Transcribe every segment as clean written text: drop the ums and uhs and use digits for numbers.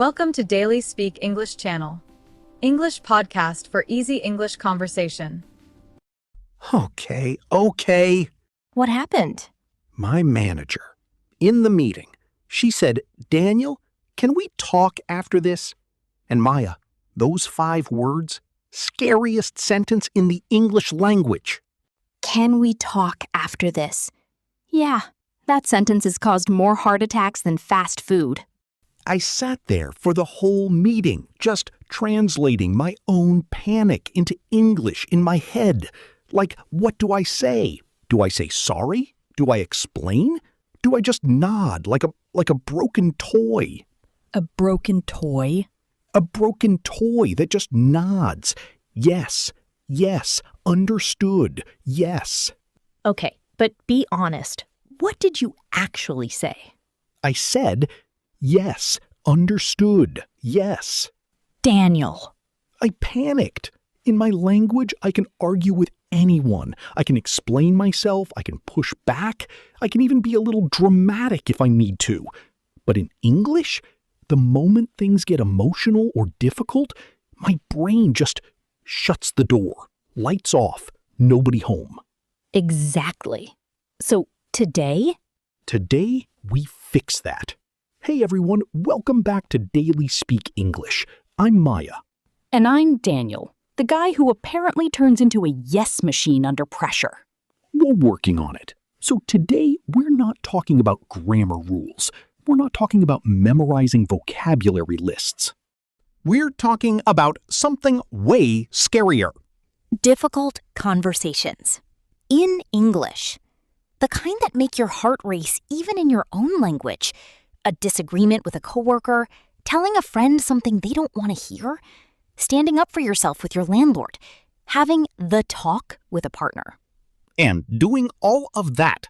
Welcome to Daily Speak English channel. English podcast for easy English conversation. Okay. What happened? My manager. In the meeting, she said, "Daniel, can we talk after this?" And Maya, those 5 words, scariest sentence in the English language. Can we talk after this? Yeah, that sentence has caused more heart attacks than fast food. I sat there for the whole meeting, just translating my own panic into English in my head. Like, what do I say? Do I say sorry? Do I explain? Do I just nod like a broken toy? A broken toy? A broken toy that just nods. Yes, understood, yes. Okay, but be honest. What did you actually say? I said, yes, understood, yes. Daniel. I panicked. In my language, I can argue with anyone. I can explain myself. I can push back. I can even be a little dramatic if I need to. But in English, the moment things get emotional or difficult, my brain just shuts the door. Lights off. Nobody home. Exactly. So today? Today, we fix that. Hey everyone, welcome back to Daily Speak English. I'm Maya. And I'm Daniel, the guy who apparently turns into a yes machine under pressure. We're working on it. So today, we're not talking about grammar rules. We're not talking about memorizing vocabulary lists. We're talking about something way scarier. Difficult conversations. In English. The kind that make your heart race even in your own language. A disagreement with a coworker, telling a friend something they don't want to hear, standing up for yourself with your landlord, having the talk with a partner. And doing all of that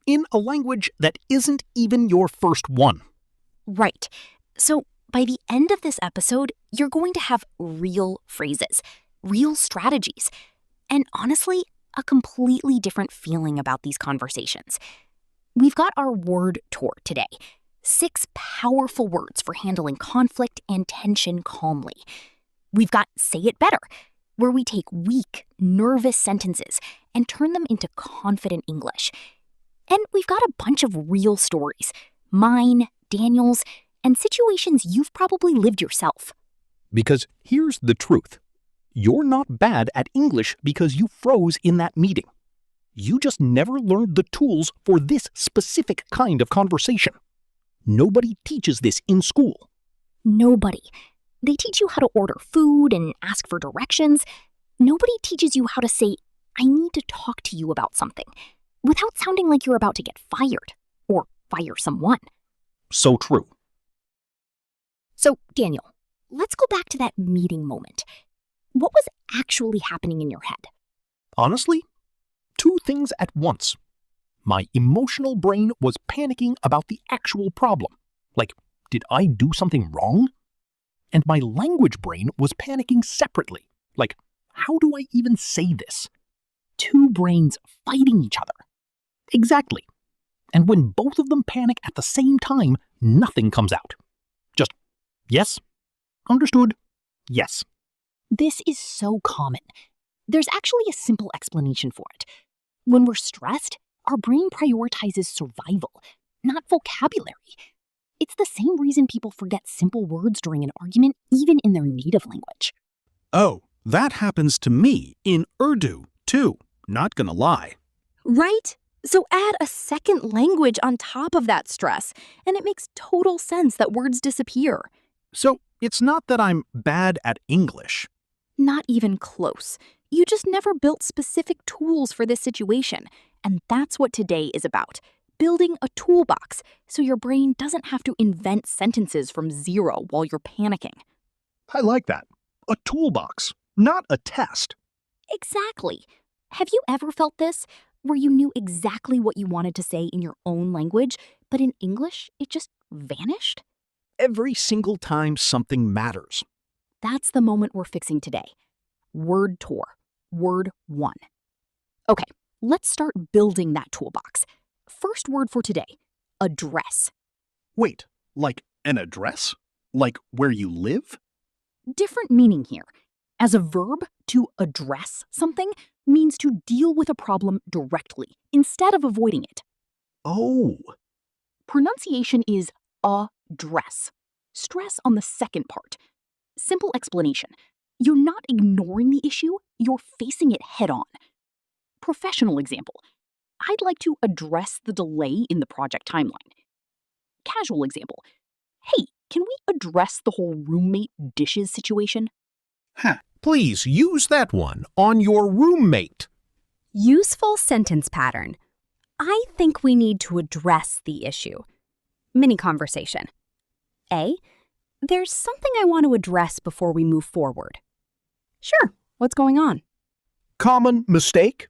in a language that isn't even your first one. Right. So by the end of this episode, you're going to have real phrases, real strategies, and honestly, a completely different feeling about these conversations. We've got our word tour today. 6 powerful words for handling conflict and tension calmly. We've got Say It Better, where we take weak, nervous sentences and turn them into confident English. And we've got a bunch of real stories, mine, Daniel's, and situations you've probably lived yourself. Because here's the truth. You're not bad at English because you froze in that meeting. You just never learned the tools for this specific kind of conversation. Nobody teaches this in school. Nobody. They teach you how to order food and ask for directions. Nobody teaches you how to say, I need to talk to you about something, without sounding like you're about to get fired, or fire someone. So true. So, Daniel, let's go back to that meeting moment. What was actually happening in your head? Honestly, 2 things at once. My emotional brain was panicking about the actual problem. Like, did I do something wrong? And my language brain was panicking separately. Like, how do I even say this? 2 brains fighting each other. Exactly. And when both of them panic at the same time, nothing comes out. Just, yes, understood, yes. This is so common. There's actually a simple explanation for it. When we're stressed, our brain prioritizes survival, not vocabulary. It's the same reason people forget simple words during an argument, even in their native language. Oh, that happens to me in Urdu, too. Not gonna lie. Right? So add a second language on top of that stress, and it makes total sense that words disappear. So it's not that I'm bad at English. Not even close. You just never built specific tools for this situation, and that's what today is about. Building a toolbox so your brain doesn't have to invent sentences from zero while you're panicking. I like that. A toolbox, not a test. Exactly. Have you ever felt this, where you knew exactly what you wanted to say in your own language, but in English, it just vanished? Every single time something matters. That's the moment we're fixing today. Word tour. Word 1. Okay, let's start building that toolbox. First word for today, address. Wait, like an address? Like where you live? Different meaning here. As a verb, to address something means to deal with a problem directly instead of avoiding it. Oh, Pronunciation is address. Stress on the second part. Simple explanation. You're not ignoring the issue, you're facing it head on. Professional example. I'd like to address the delay in the project timeline. Casual example. Hey, can we address the whole roommate dishes situation? please use that one on your roommate. Useful sentence pattern. I think we need to address the issue. Mini conversation. A. There's something I want to address before we move forward. Sure, what's going on? Common mistake?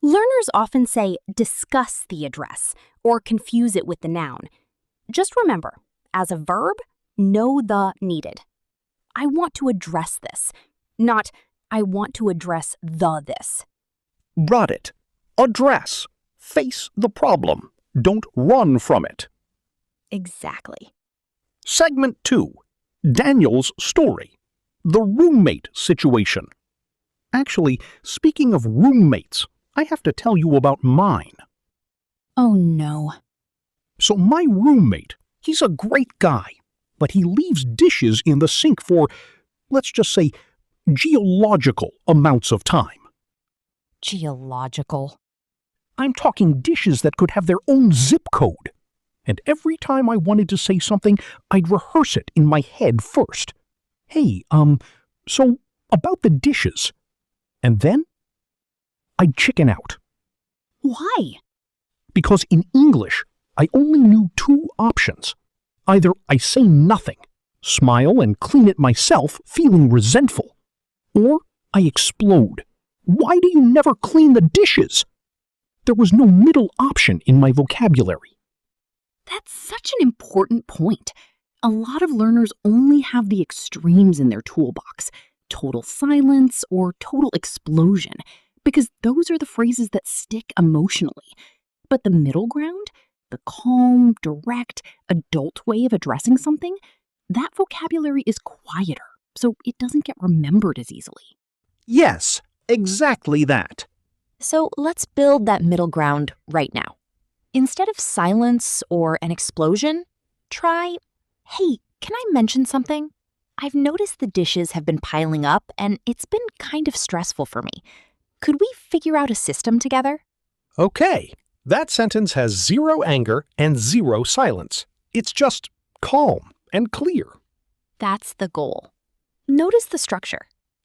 Learners often say discuss the address or confuse it with the noun. Just remember, as a verb, know the needed. I want to address this, not I want to address the this. Got it. Address. Face the problem. Don't run from it. Exactly. Segment 2. Daniel's story. The roommate situation. Actually, speaking of roommates, I have to tell you about mine. Oh no. So my roommate, he's a great guy, but he leaves dishes in the sink for, let's just say, geological amounts of time. Geological. I'm talking dishes that could have their own zip code. And every time I wanted to say something, I'd rehearse it in my head first. Hey, so about the dishes. And then I'd chicken out. Why? Because in English, I only knew 2 options. Either I say nothing, smile and clean it myself, feeling resentful, or I explode. Why do you never clean the dishes? There was no middle option in my vocabulary. That's such an important point. A lot of learners only have the extremes in their toolbox, total silence or total explosion, because those are the phrases that stick emotionally. But the middle ground, the calm, direct, adult way of addressing something, that vocabulary is quieter, so it doesn't get remembered as easily. Yes, exactly that. So let's build that middle ground right now. Instead of silence or an explosion, try, hey, can I mention something? I've noticed the dishes have been piling up and it's been kind of stressful for me. Could we figure out a system together? Okay, that sentence has 0 anger and 0 silence. It's just calm and clear. That's the goal. Notice the structure.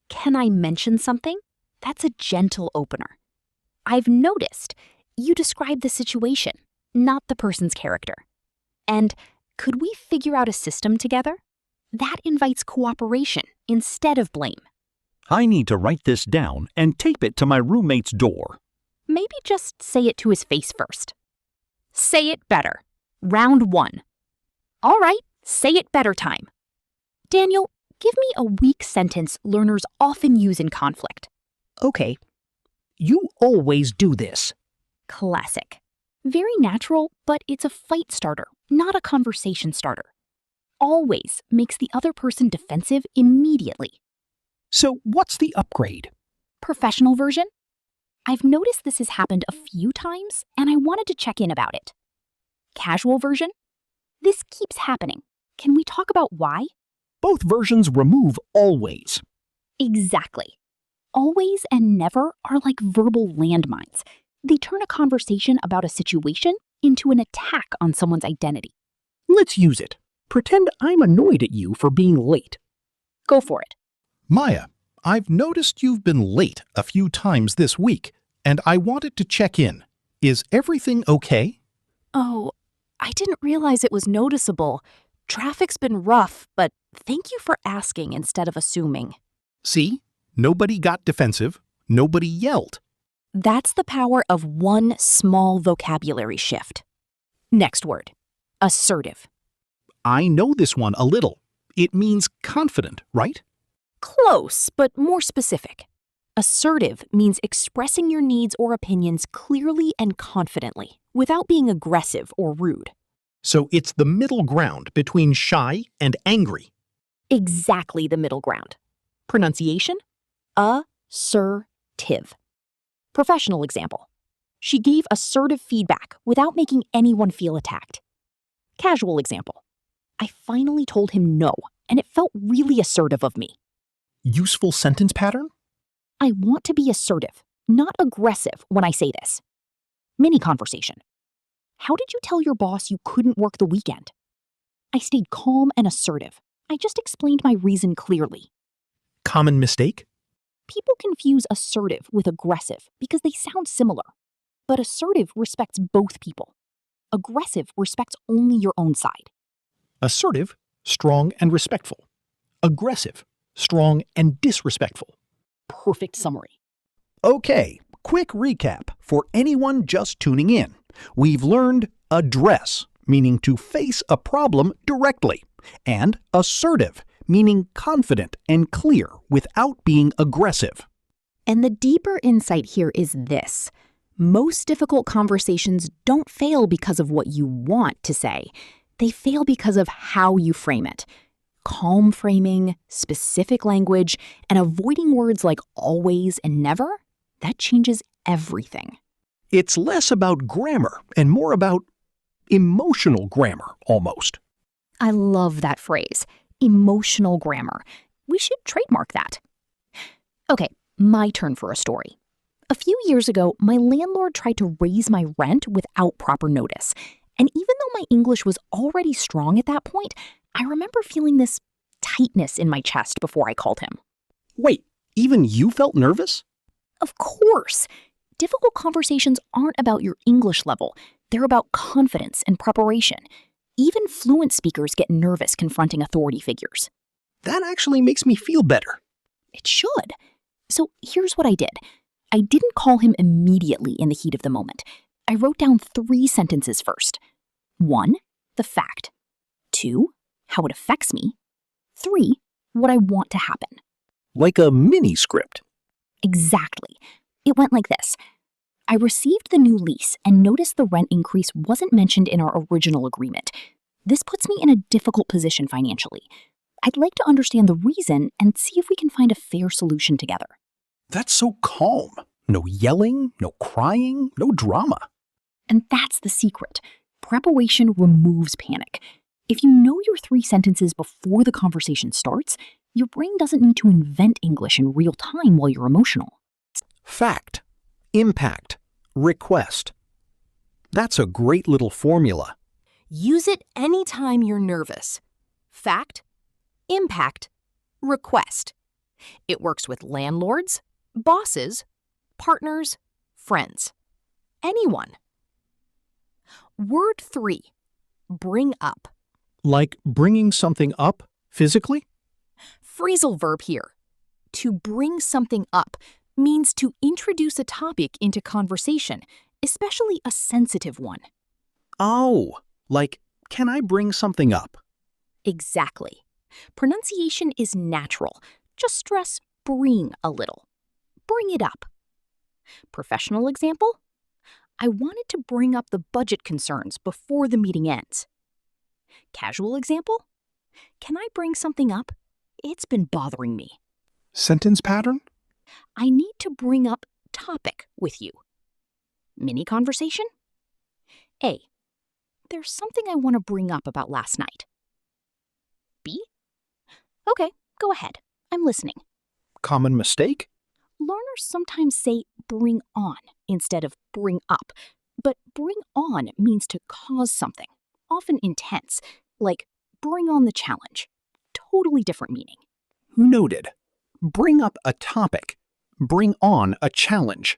Can I mention something? That's a gentle opener. I've noticed. You describe the situation, not the person's character. And could we figure out a system together? That invites cooperation instead of blame. I need to write this down and tape it to my roommate's door. Maybe just say it to his face first. Say it better. Round 1. All right, say it better time. Daniel, give me a weak sentence learners often use in conflict. Okay. You always do this. Classic. Very natural, but it's a fight starter, not a conversation starter. Always makes the other person defensive immediately. So what's the upgrade? Professional version? I've noticed this has happened a few times, and I wanted to check in about it. Casual version? This keeps happening. Can we talk about why? Both versions remove always. Exactly. Always and never are like verbal landmines. They turn a conversation about a situation into an attack on someone's identity. Let's use it. Pretend I'm annoyed at you for being late. Go for it. Maya, I've noticed you've been late a few times this week, and I wanted to check in. Is everything okay? Oh, I didn't realize it was noticeable. Traffic's been rough, but thank you for asking instead of assuming. See? Nobody got defensive. Nobody yelled. That's the power of one small vocabulary shift. Next word. Assertive. I know this one a little. It means confident, right? Close, but more specific. Assertive means expressing your needs or opinions clearly and confidently, without being aggressive or rude. So it's the middle ground between shy and angry. Exactly the middle ground. Pronunciation? Assertive. Professional example. She gave assertive feedback without making anyone feel attacked. Casual example. I finally told him no, and it felt really assertive of me. Useful sentence pattern? I want to be assertive, not aggressive when I say this. Mini conversation. How did you tell your boss you couldn't work the weekend? I stayed calm and assertive. I just explained my reason clearly. Common mistake? People confuse assertive with aggressive because they sound similar. But assertive respects both people. Aggressive respects only your own side. Assertive, strong and respectful. Aggressive, strong and disrespectful. Perfect summary. Okay, quick recap for anyone just tuning in. We've learned address, meaning to face a problem directly, and assertive, meaning confident and clear without being aggressive. And the deeper insight here is this. Most difficult conversations don't fail because of what you want to say. They fail because of how you frame it. Calm framing, specific language, and avoiding words like always and never, that changes everything. It's less about grammar and more about emotional grammar, almost. I love that phrase, emotional grammar. We should trademark that. Okay, my turn for a story. A few years ago, my landlord tried to raise my rent without proper notice. And even though my English was already strong at that point, I remember feeling this tightness in my chest before I called him. Wait, even you felt nervous? Of course. Difficult conversations aren't about your English level. They're about confidence and preparation. Even fluent speakers get nervous confronting authority figures. That actually makes me feel better. It should. So here's what I did. I didn't call him immediately in the heat of the moment. I wrote down 3 sentences first. 1, the fact. 2, how it affects me. 3, what I want to happen. Like a mini script. Exactly. It went like this. I received the new lease and noticed the rent increase wasn't mentioned in our original agreement. This puts me in a difficult position financially. I'd like to understand the reason and see if we can find a fair solution together. That's so calm. No yelling, no crying, no drama. And that's the secret. Preparation removes panic. If you know your 3 sentences before the conversation starts, your brain doesn't need to invent English in real time while you're emotional. Fact, impact, request. That's a great little formula. Use it anytime you're nervous. Fact, impact, request. It works with landlords, bosses, partners, friends. Anyone. Word 3. Bring up. Like bringing something up physically? Phrasal verb here. To bring something up means to introduce a topic into conversation, especially a sensitive one. Oh, like, can I bring something up? Exactly. Pronunciation is natural. Just stress bring a little. Bring it up. Professional example? I wanted to bring up the budget concerns before the meeting ends. Casual example? Can I bring something up? It's been bothering me. Sentence pattern? I need to bring up topic with you. Mini conversation? A. There's something I want to bring up about last night. B. Okay, go ahead. I'm listening. Common mistake? Learners sometimes say bring on instead of bring up, but bring on means to cause something, often intense, like bring on the challenge. Totally different meaning. Noted. Bring up a topic. Bring on a challenge.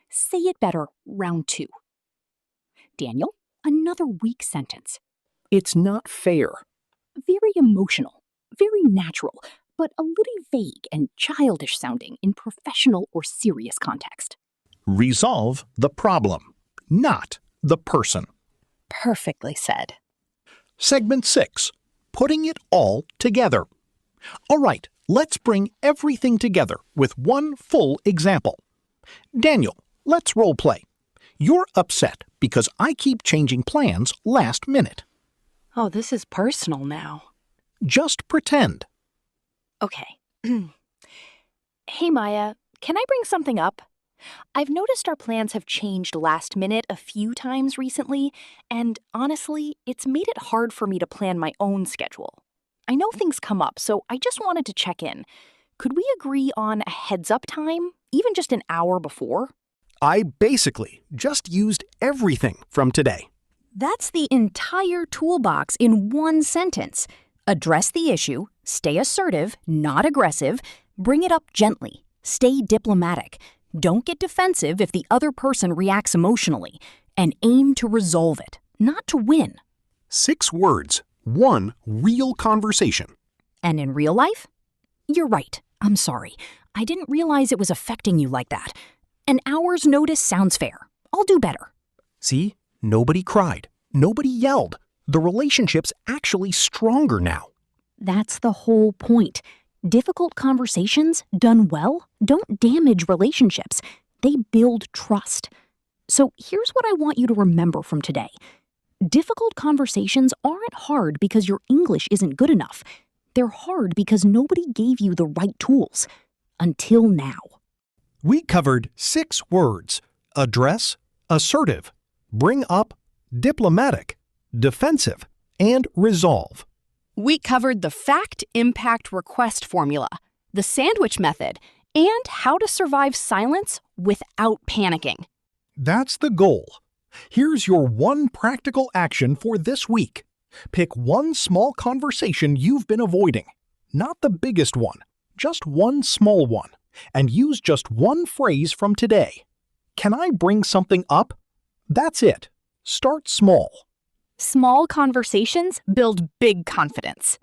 Say it better, round 2. Daniel, another weak sentence. It's not fair. Very emotional, very natural, but a little vague and childish sounding in professional or serious context. Resolve the problem, not the person. Perfectly said. Segment 6. Putting it all together. All right, let's bring everything together with one full example. Daniel, let's role play. You're upset because I keep changing plans last minute. Oh, this is personal now. Just pretend. Okay. Hey, Maya, can I bring something up? I've noticed our plans have changed last minute a few times recently, and honestly, it's made it hard for me to plan my own schedule. I know things come up, so I just wanted to check in. Could we agree on a heads-up time, even just an hour before? I basically just used everything from today. That's the entire toolbox in one sentence. Address the issue, stay assertive, not aggressive, bring it up gently, stay diplomatic. Don't get defensive if the other person reacts emotionally, and aim to resolve it, not to win. 6 words, 1 real conversation. And in real life? You're right. I'm sorry. I didn't realize it was affecting you like that. An hour's notice sounds fair. I'll do better. See? Nobody cried. Nobody yelled. The relationship's actually stronger now. That's the whole point. Difficult conversations, done well, don't damage relationships. They build trust. So here's what I want you to remember from today. Difficult conversations aren't hard because your English isn't good enough. They're hard because nobody gave you the right tools. Until now. We covered 6 words: address, assertive, bring up, diplomatic, defensive, and resolve. We covered the fact, impact, request formula, the sandwich method, and how to survive silence without panicking. That's the goal. Here's your one practical action for this week. Pick one small conversation you've been avoiding. Not the biggest one, just one small one. And use just one phrase from today. Can I bring something up? That's it. Start small. Small conversations build big confidence.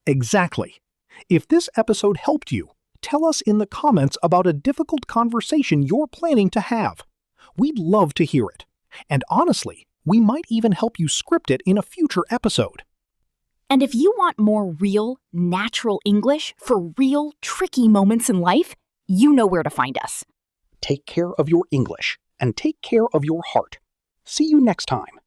Exactly. If this episode helped you, tell us in the comments about a difficult conversation you're planning to have. We'd love to hear it. And honestly, we might even help you script it in a future episode. And if you want more real, natural English for real, tricky moments in life, you know where to find us. Take care of your English and take care of your heart. See you next time.